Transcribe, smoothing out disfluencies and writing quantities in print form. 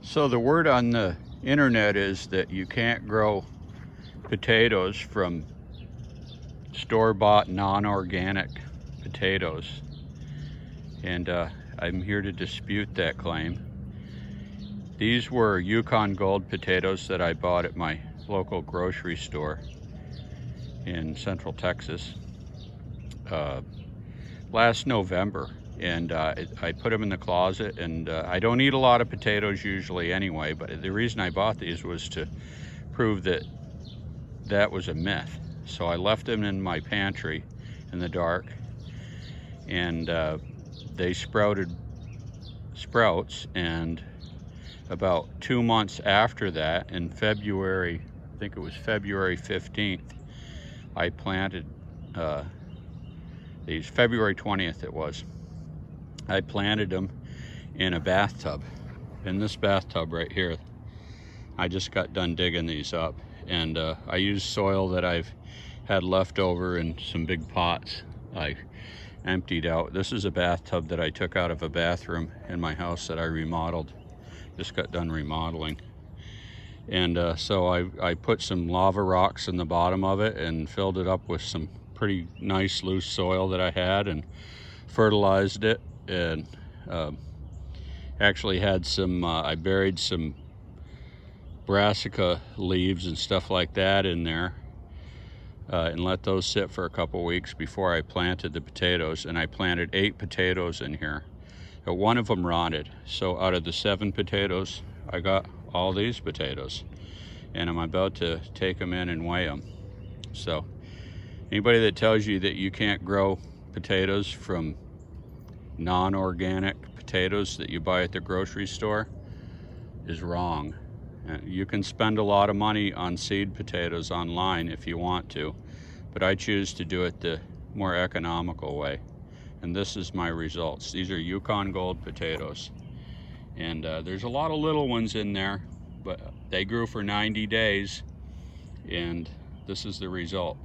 So the word on the internet is that you can't grow potatoes from store-bought non-organic potatoes, and I'm here to dispute that claim. These were Yukon Gold potatoes that I bought at my local grocery store in Central Texas last November, and I put them in the closet, and I don't eat a lot of potatoes usually anyway, but the reason I bought these was to prove that that was a myth. So I left them in my pantry in the dark, and they sprouted sprouts, and about 2 months after that, in February, I think it was February 15th, I planted these. February 20th it was. I planted them in a bathtub, in this bathtub right here. I just got done digging these up, and I used soil that I've had left over in some big pots I emptied out. This is a bathtub that I took out of a bathroom in my house that I remodeled. Just got done remodeling, and so I put some lava rocks in the bottom of it and filled it up with some pretty nice loose soil that I had, and fertilized it, and actually had some I buried some brassica leaves and stuff like that in there, and let those sit for a couple weeks before I planted the potatoes. And I planted 8 potatoes in here. One of them rotted, so out of the 7 potatoes I got all these potatoes, and I'm about to take them in and weigh them. So anybody that tells you that you can't grow potatoes from non-organic potatoes that you buy at the grocery store is wrong. You can spend a lot of money on seed potatoes online if you want to, but I choose to do it the more economical way. And this is my results. These are Yukon Gold potatoes, and there's a lot of little ones in there, but they grew for 90 days, and this is the result.